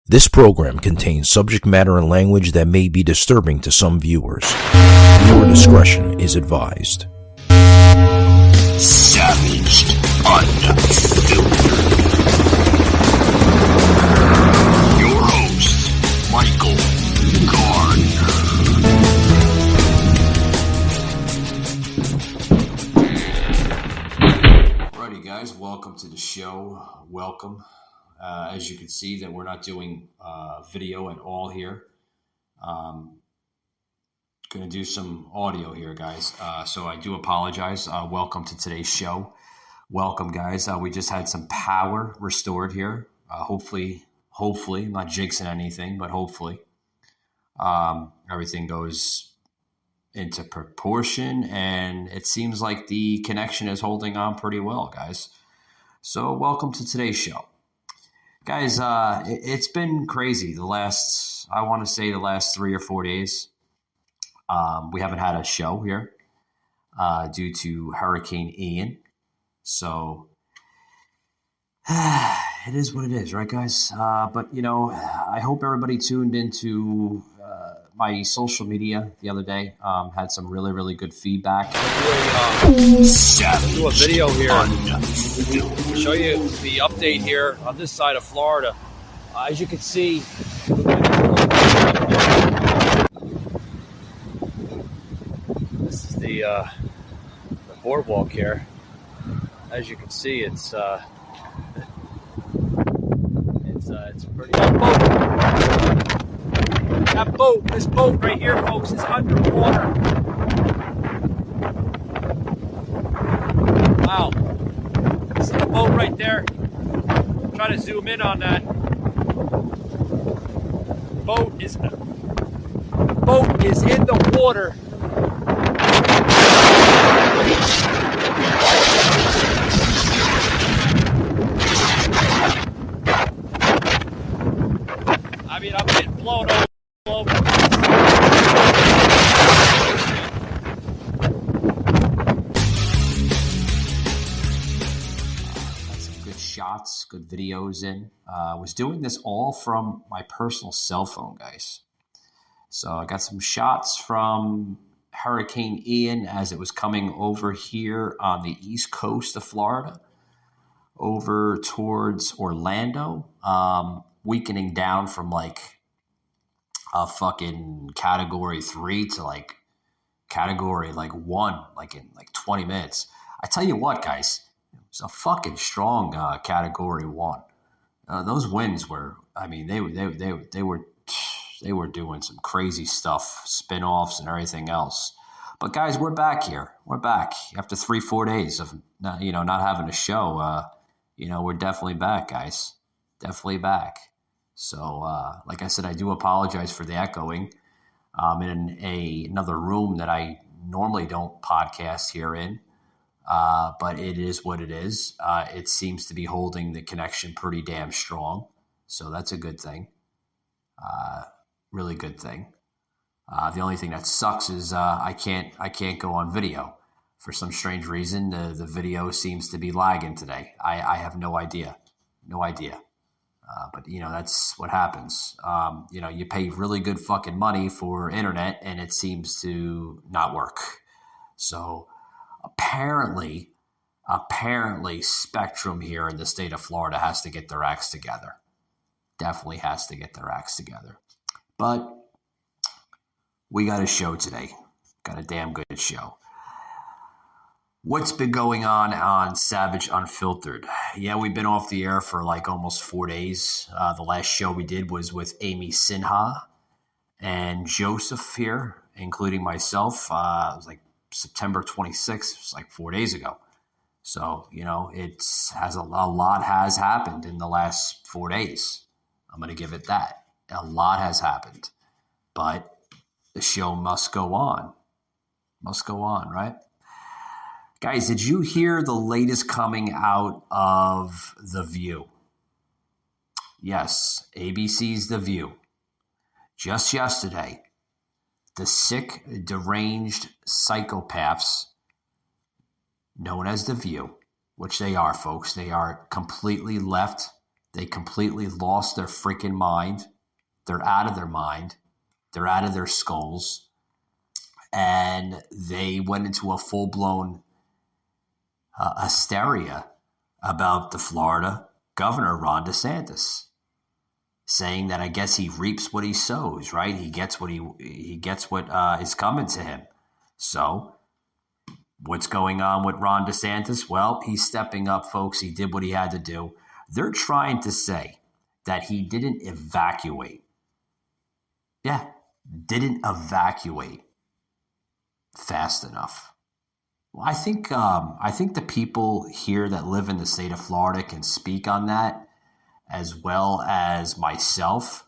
This program contains subject matter and language that may be disturbing to some viewers. Viewer discretion is advised. Savaged Unfiltered. Your host, Michael Gardner. Alrighty guys, welcome to the show. Welcome. As you can see that we're not doing video at all here. Going to do some audio here, guys. So I do apologize. Welcome to today's show. Welcome, guys. We just had some power restored here. Hopefully, I'm not jinxing anything, but hopefully everything goes into proportion, and it seems like the connection is holding on pretty well, guys. So welcome to today's show. Guys, it's been crazy the last 3 or 4 days. We haven't had a show here due to Hurricane Ian. So it is what it is, right, guys? But, I hope everybody tuned into my social media the other day. Had some really, really good feedback. Do a video here. Show you the update here on this side of Florida. As you can see, this is the boardwalk here. As you can see, it's pretty. This boat right here, folks, is underwater. Wow. See the boat right there? Try to zoom in on that. Boat is in the water. I mean, I'm getting blown over. Shots, good videos in. I was doing this all from my personal cell phone, guys. So I got some shots from Hurricane Ian as it was coming over here on the east coast of Florida, over towards Orlando, weakening down from like a fucking category 3 to like category like 1, like in like 20 minutes. I tell you what, guys. It's a fucking strong category 1. Those winds were, I mean, they were doing some crazy stuff, spin-offs and everything else. But guys, we're back here. We're back after 3-4 days of not having a show. We're definitely back, guys. Definitely back. So, like I said, I do apologize for the echoing. I'm in another room that I normally don't podcast here in. But it is what it is. It seems to be holding the connection pretty damn strong. So that's a good thing. Really good thing. The only thing that sucks is I can't go on video. For some strange reason, the video seems to be lagging today. I have no idea. But, that's what happens. You pay really good fucking money for internet and it seems to not work. So apparently Spectrum here in the state of Florida has to get their acts together. Definitely has to get their acts together. But we got a show today. Got a damn good show. What's been going on Savage Unfiltered? Yeah, we've been off the air for like almost 4 days. The last show we did was with Amy Sinha and Joseph here, including myself. It was like September 26th, it's like 4 days ago. So, a lot has happened in the last 4 days. I'm going to give it that. A lot has happened. But the show must go on. Must go on, right? Guys, did you hear the latest coming out of The View? Yes, ABC's The View. Just yesterday, the sick, deranged psychopaths known as The View, which they are, folks. They are completely left They completely lost their freaking mind. They're out of their mind. They're out of their skulls. And they went into a full-blown hysteria about the Florida governor, Ron DeSantis, saying that I guess he reaps what he sows, right? He gets what is coming to him. So what's going on with Ron DeSantis? Well, he's stepping up, folks. He did what he had to do. They're trying to say that he didn't evacuate. Yeah, didn't evacuate fast enough. Well, I think the people here that live in the state of Florida can speak on that, as well as myself,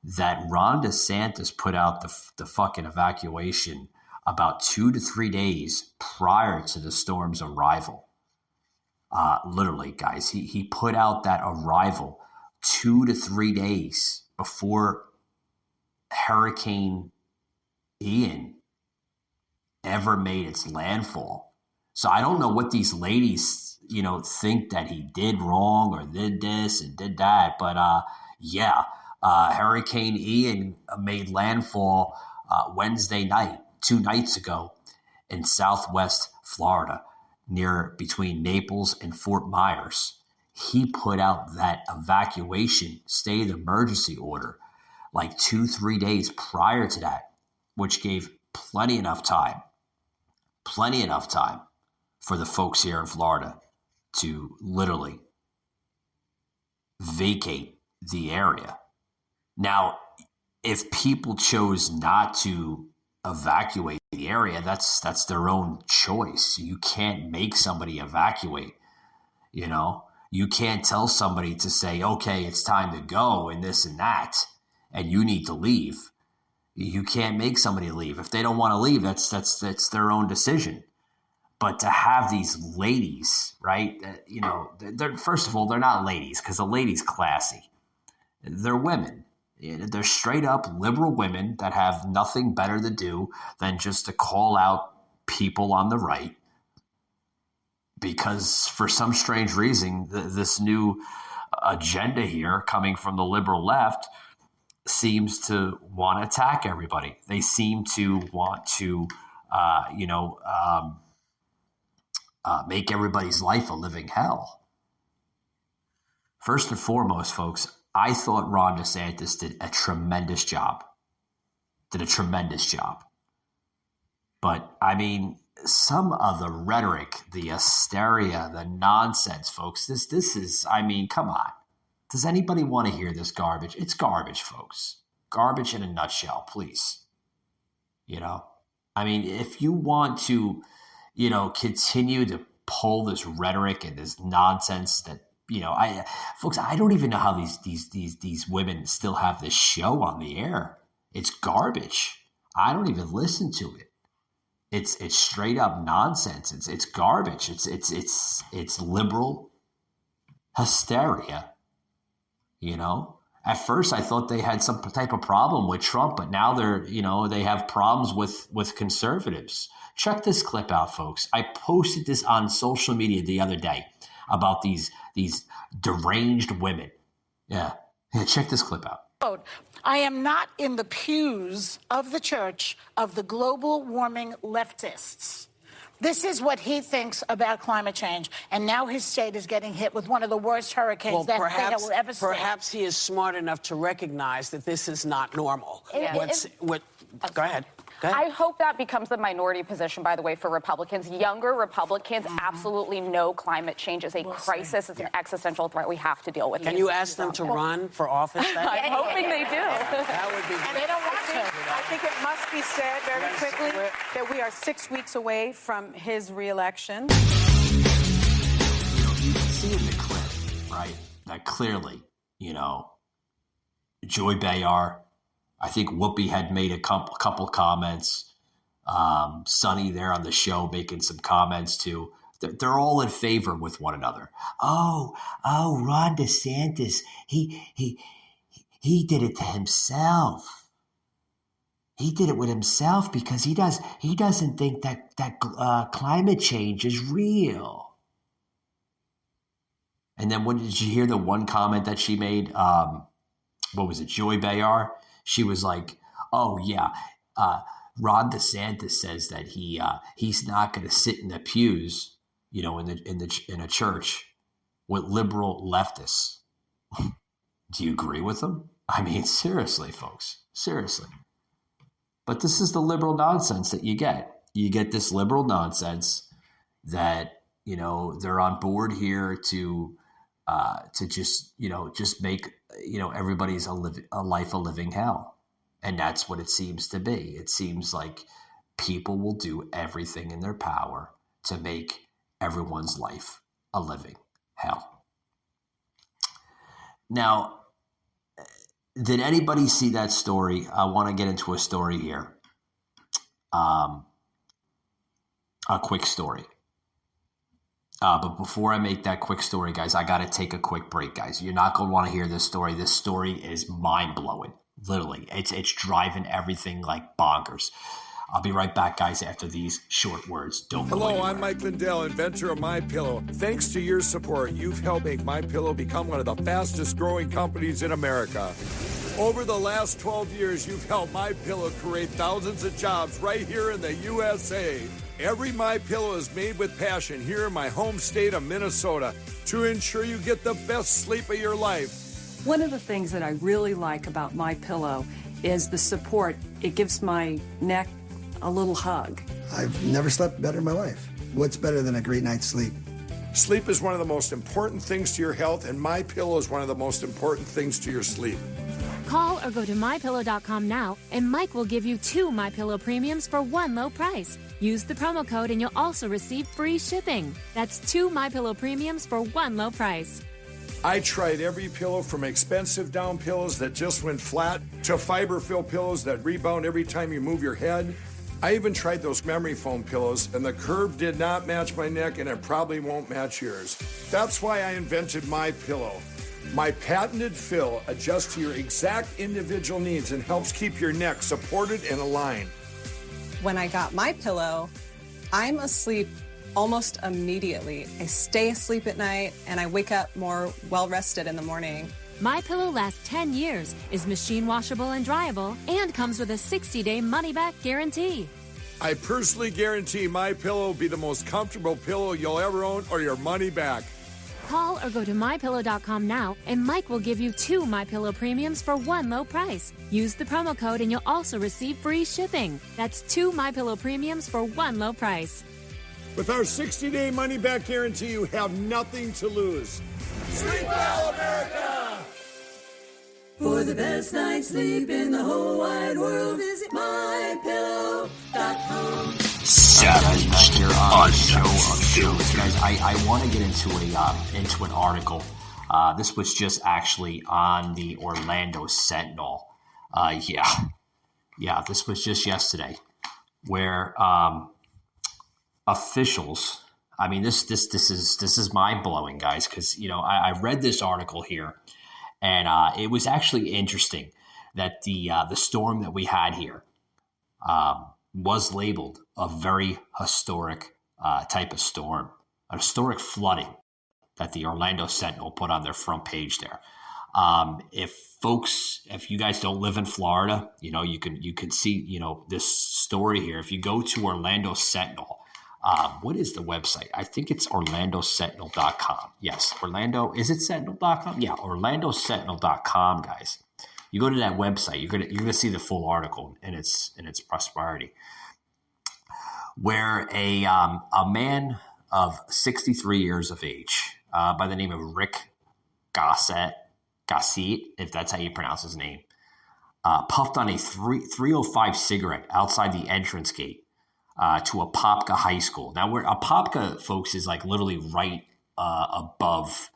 that Ron DeSantis put out the fucking evacuation about 2 to 3 days prior to the storm's arrival. Literally, guys, he put out that arrival 2 to 3 days before Hurricane Ian ever made its landfall. So I don't know what these ladies, think that he did wrong or did this and did that. But Hurricane Ian made landfall Wednesday night, 2 nights ago, in Southwest Florida, between Naples and Fort Myers. He put out that evacuation state of emergency order like 2-3 days prior to that, which gave plenty enough time for the folks here in Florida to literally vacate the area. Now, if people chose not to evacuate the area, that's their own choice. You can't make somebody evacuate. You can't tell somebody to say, okay, it's time to go and this and that, and you need to leave. You can't make somebody leave. If they don't want to leave, that's their own decision. But to have these ladies, right? They're, first of all, they're not ladies, because a lady's classy. They're women. They're straight up liberal women that have nothing better to do than just to call out people on the right, because for some strange reason, this new agenda here coming from the liberal left seems to want to attack everybody. They seem to want to, make everybody's life a living hell. First and foremost, folks, I thought Ron DeSantis did a tremendous job. But, some of the rhetoric, the hysteria, the nonsense, folks, this is, come on. Does anybody want to hear this garbage? It's garbage, folks. Garbage in a nutshell, please. If you want to, continue to pull this rhetoric and this nonsense that, folks, I don't even know how these women still have this show on the air. It's garbage. I don't even listen to it. It's straight up nonsense. It's garbage. It's liberal hysteria. At first I thought they had some type of problem with Trump, but now they have problems with conservatives. Check this clip out, folks. I posted this on social media the other day about these deranged women. Yeah, check this clip out. I am not in the pews of the church of the global warming leftists. This is what he thinks about climate change. And now his state is getting hit with one of the worst hurricanes that they will ever see. Perhaps he is smart enough to recognize that this is not normal. Go ahead. I hope that becomes the minority position, by the way, for Republicans. Younger Republicans absolutely know climate change is a crisis. It's an existential threat we have to deal with. Can you ask them to run for office? I'm hoping they do. That would be And they don't want to. I think it must be said very quickly that we are 6 weeks away from his reelection. You can see in the clip, right, that clearly, Joy Behar, I think Whoopi had made a couple comments. Sonny there on the show making some comments too. They're all in favor with one another. Oh, Ron DeSantis, he did it to himself. He did it with himself because he doesn't think that climate change is real. And then what did you hear the one comment that she made? What was it? Joy Behar. She was like, "Oh yeah, Ron DeSantis says that he's not going to sit in the pews, you know, in a church with liberal leftists." Do you agree with them? I mean, seriously, folks, seriously. But this is the liberal nonsense that you get. You get this liberal nonsense that, you know, they're on board here to just, you know, just make, you know, everybody's life a living hell. And that's what it seems to be. It seems like people will do everything in their power to make everyone's life a living hell. Now, did anybody see that story? I want to get into a story here. A quick story. But before I make that quick story, guys, I got to take a quick break, guys. You're not going to want to hear this story. This story is mind-blowing. Literally, it's driving everything like bonkers. I'll be right back, guys, after these short words. Don't go anywhere. Hello, I'm Mike Lindell, inventor of MyPillow. Thanks to your support, you've helped make MyPillow become one of the fastest growing companies in America. Over the last 12 years, you've helped MyPillow create thousands of jobs right here in the USA. Every MyPillow is made with passion here in my home state of Minnesota to ensure you get the best sleep of your life. One of the things that I really like about MyPillow is the support. It gives my neck a little hug. I've never slept better in my life. What's better than a great night's sleep? Sleep is one of the most important things to your health, and MyPillow is one of the most important things to your sleep. Call or go to MyPillow.com now, and Mike will give you 2 MyPillow premiums for one low price. Use the promo code, and you'll also receive free shipping. That's 2 MyPillow premiums for one low price. I tried every pillow from expensive down pillows that just went flat to fiber-filled pillows that rebound every time you move your head. I even tried those memory foam pillows, and the curve did not match my neck, and it probably won't match yours. That's why I invented MyPillow. My patented fill adjusts to your exact individual needs and helps keep your neck supported and aligned. When I got MyPillow, I'm asleep almost immediately. I stay asleep at night, and I wake up more well-rested in the morning. MyPillow lasts 10 years, is machine washable and dryable, and comes with a 60-day money-back guarantee. I personally guarantee MyPillow will be the most comfortable pillow you'll ever own or your money back. Call or go to MyPillow.com now, and Mike will give you 2 MyPillow premiums for one low price. Use the promo code, and you'll also receive free shipping. That's 2 MyPillow premiums for one low price. With our 60-day money-back guarantee, you have nothing to lose. Sleep well, America! For the best night's sleep in the whole wide world, visit MyPillow.com. Savage here on Show of Shows, guys. I want to get into an article. This was just actually on the Orlando Sentinel. This was just yesterday, where officials. I mean, this is mind blowing, guys, because I read this article here, and it was actually interesting that the storm that we had here was labeled a very historic type of storm, a historic flooding that the Orlando Sentinel put on their front page there. If you guys don't live in Florida, you can see this story here. If you go to Orlando Sentinel. What is the website? I think it's OrlandoSentinel.com. Yes, Orlando. Is it Sentinel.com? Yeah, OrlandoSentinel.com, guys. You go to that website, you're gonna see the full article in its prosperity, where a man of 63 years of age, by the name of Rick Gossett, if that's how you pronounce his name, puffed on a 305 cigarette outside the entrance gate to Apopka High School. Now, where Apopka, folks, is like literally right above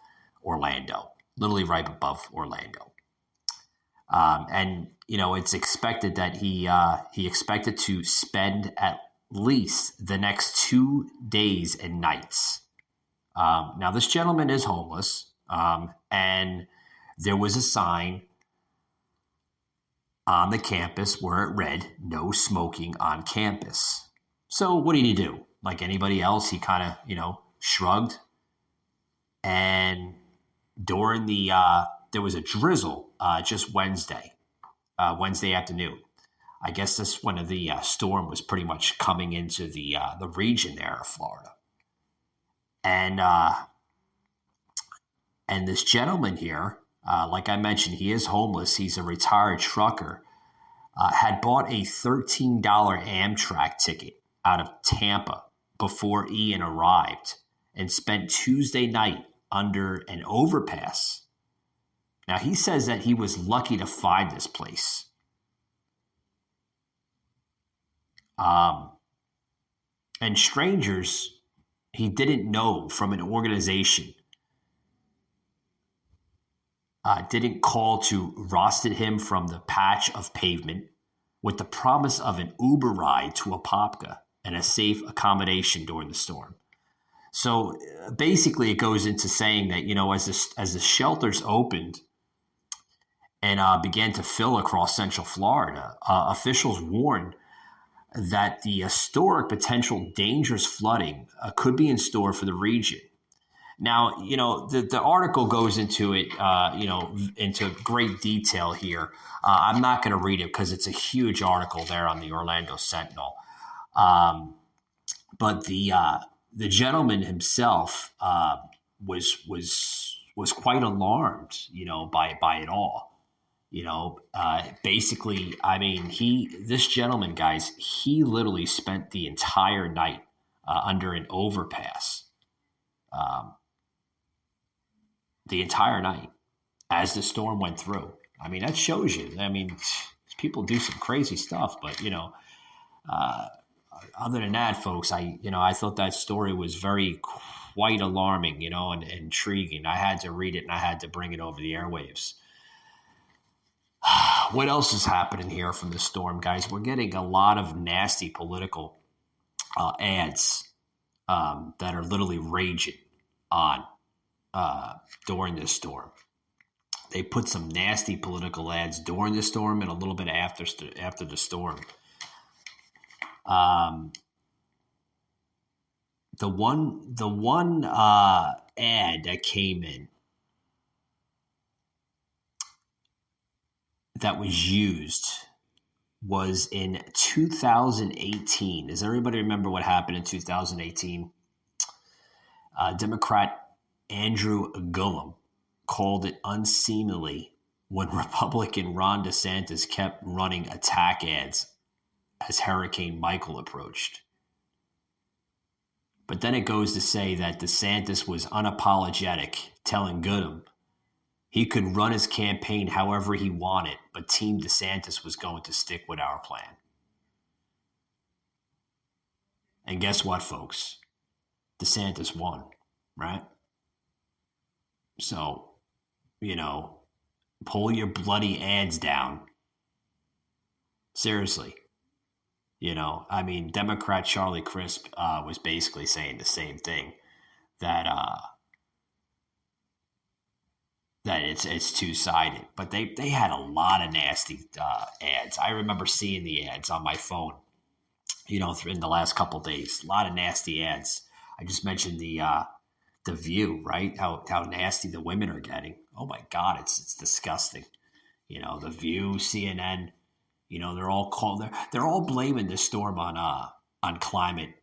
Orlando, and it's expected that he expected to spend at least the next 2 days and nights. Now, this gentleman is homeless, and there was a sign on the campus where it read, "No smoking on campus." So what did he do? Like anybody else, he kind of, shrugged and during the there was a drizzle just Wednesday afternoon. I guess this one of the storm was pretty much coming into the region there of Florida, and this gentleman here, like I mentioned, he is homeless. He's a retired trucker. Had bought a $13 Amtrak ticket out of Tampa before Ian arrived, and spent Tuesday night under an overpass. Now, he says that he was lucky to find this place. And strangers he didn't know from an organization didn't call to roasted him from the patch of pavement with the promise of an Uber ride to Apopka and a safe accommodation during the storm. So basically it goes into saying that, as the shelters opened and began to fill across Central Florida, officials warned that the historic potential dangerous flooding could be in store for the region. Now, the article goes into it, into great detail here. I'm not going to read it because it's a huge article there on the Orlando Sentinel. But the gentleman himself was quite alarmed, by it all. Basically, I mean, this gentleman, guys, he literally spent the entire night under an overpass. The entire night as the storm went through. I mean, that shows you. I mean, people do some crazy stuff, but other than that, folks, I thought that story was quite alarming, and intriguing. I had to read it and I had to bring it over the airwaves. What else is happening here from the storm, guys? We're getting a lot of nasty political ads that are literally raging on during this storm. They put some nasty political ads during the storm and a little bit after the storm. The one ad that came in that was used was in 2018. Does everybody remember what happened in 2018? Democrat Andrew Gillum called it unseemly when Republican Ron DeSantis kept running attack ads as Hurricane Michael approached. But then it goes to say that DeSantis was unapologetic, telling Gillum he could run his campaign however he wanted, but Team DeSantis was going to stick with our plan. And guess what, folks? DeSantis won, right? So, pull your bloody ads down. Seriously. Democrat Charlie Crisp was basically saying the same thing, that it's two-sided. But they had a lot of nasty ads. I remember seeing the ads on my phone, in the last couple of days. A lot of nasty ads. I just mentioned the View, right? How nasty the women are getting. Oh my God, it's disgusting. The View, CNN. They're all blaming this storm on climate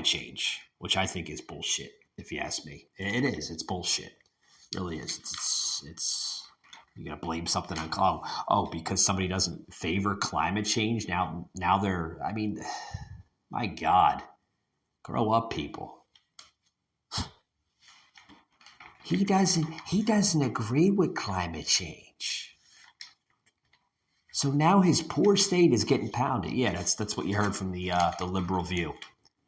change, which I think is bullshit. If you ask me, it is. It's bullshit. It really is. It's you gotta blame something on because somebody doesn't favor climate change. Now they're. I mean, my God, grow up, people. He doesn't agree with climate change. So now his poor state is getting pounded. Yeah, that's what you heard from the liberal View.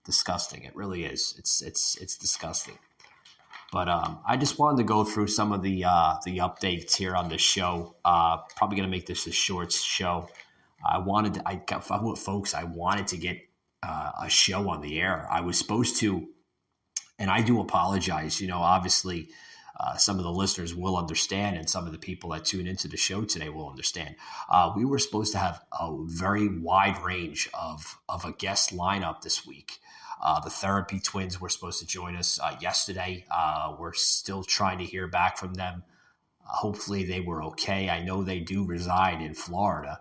Disgusting. It really is. It's disgusting. But I just wanted to go through some of the updates here on the show. Probably gonna make this a short show. I wanted to get a show on the air. I was supposed to, and I do apologize. Obviously. Some of the listeners will understand, and some of the people that tune into the show today will understand. We were supposed to have a very wide range of a guest lineup this week. The Therapy Twins were supposed to join us yesterday. We're still trying to hear back from them. Hopefully they were okay. I know they do reside in Florida.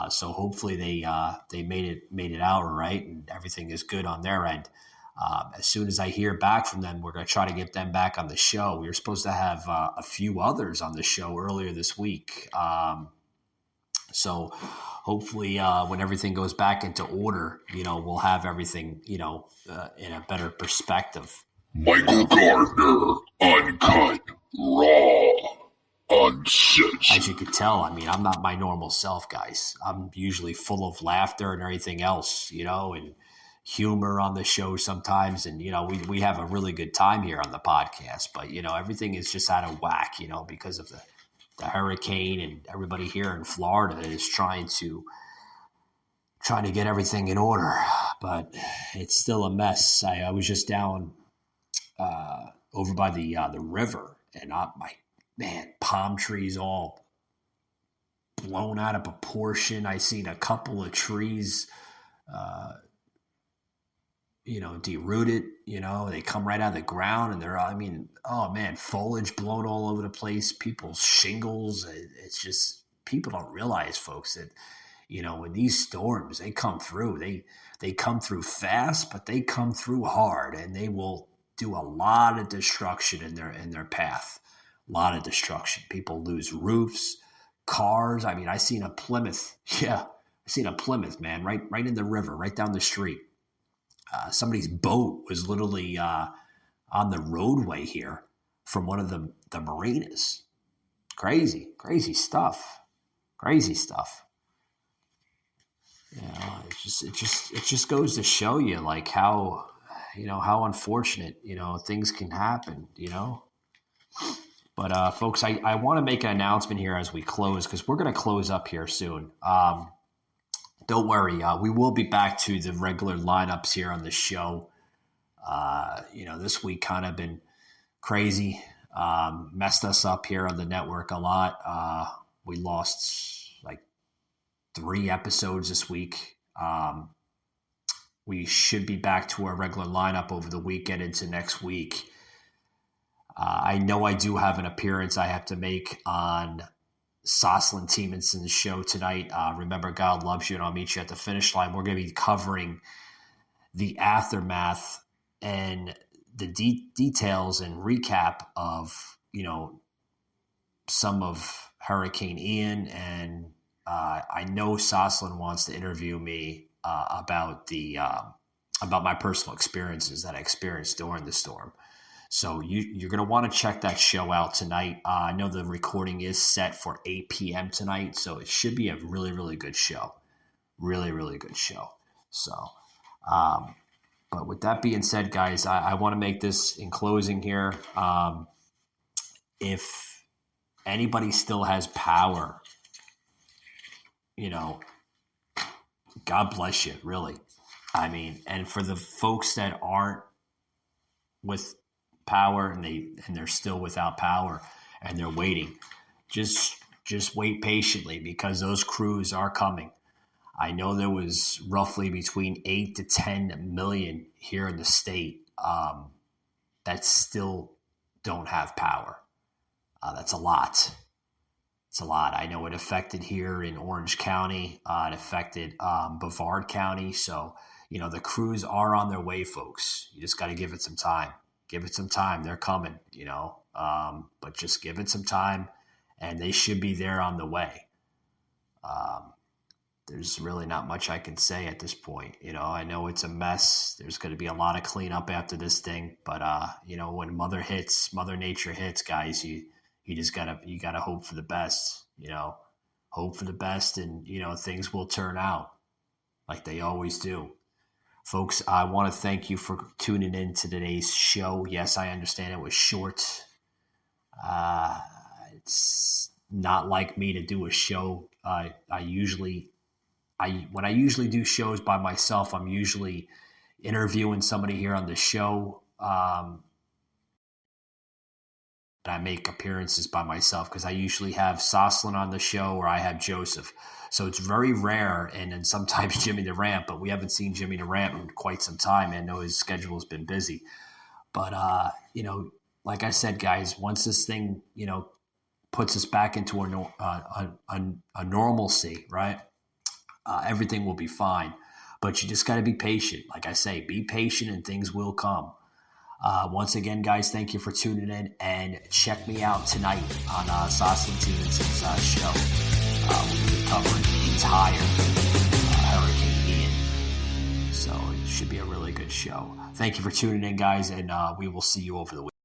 So hopefully they made it out all right and everything is good on their end. As soon as I hear back from them, we're going to try to get them back on the show. We were supposed to have a few others on the show earlier this week. So hopefully when everything goes back into order, we'll have everything, in a better perspective. Michael Gardner, uncut, raw, uncensored. As you could tell, I'm not my normal self, guys. I'm usually full of laughter and everything else, and humor on the show sometimes. And, we have a really good time here on the podcast, but, everything is just out of whack, because of the hurricane, and everybody here in Florida is trying to get everything in order, but it's still a mess. I was just down over by the river, and palm trees all blown out of proportion. I seen a couple of trees, derooted, they come right out of the ground, and they're, foliage blown all over the place, people's shingles. It's just, people don't realize, folks, that, when these storms, they come through, they come through fast, but they come through hard, and they will do a lot of destruction in their path. A lot of destruction. People lose roofs, cars. I seen a Plymouth. Yeah, I seen a Plymouth, man, right in the river, right down the street. Somebody's boat was literally on the roadway here from one of the marinas. Crazy stuff. Crazy stuff. It just goes to show you like how unfortunate, things can happen, But folks, I want to make an announcement here as we close, because we're going to close up here soon. Don't worry, we will be back to the regular lineups here on the show. This week kind of been crazy, messed us up here on the network a lot. We lost like 3 episodes this week. We should be back to our regular lineup over the weekend into next week. I know I do have an appearance I have to make on Soslin Tiemunson's show tonight. Remember, God loves you, and I'll meet you at the finish line. We're going to be covering the aftermath and the details and recap of, some of Hurricane Ian. And I know Soslin wants to interview me about my personal experiences that I experienced during the storm. So you're going to want to check that show out tonight. I know the recording is set for 8 p.m. tonight, so it should be a really, really good show. Really, really good show. So, but with that being said, guys, I want to make this in closing here. If anybody still has power, God bless you, really. And for the folks that aren't with power and they're still without power and they're waiting, just wait patiently, because those crews are coming. I know there was roughly between 8 to 10 million here in the state that still don't have power. That's a lot. It's a lot. I know it affected here in Orange County. It affected Brevard County. So, the crews are on their way, folks. You just got to give it some time. Give it some time. They're coming, but just give it some time, and they should be there on the way. There's really not much I can say at this point. I know it's a mess. There's going to be a lot of cleanup after this thing, but when Mother Nature hits, guys, you just gotta hope for the best. Hope for the best, and things will turn out like they always do. Folks, I want to thank you for tuning in to today's show. Yes, I understand it was short. It's not like me to do a show. When I usually do shows by myself, I'm usually interviewing somebody here on the show. But I make appearances by myself, because I usually have Soslin on the show or I have Joseph. So it's very rare, and then sometimes Jimmy Durant, but we haven't seen Jimmy Durant in quite some time. I know his schedule has been busy. But, like I said, guys, once this thing, puts us back into a normalcy, right, everything will be fine. But you just got to be patient. Like I say, be patient and things will come. Once again, guys, thank you for tuning in, and check me out tonight on Soslin Stevenson's show. We'll be covering the entire Hurricane Ian. So it should be a really good show. Thank you for tuning in, guys, and we will see you over the weekend.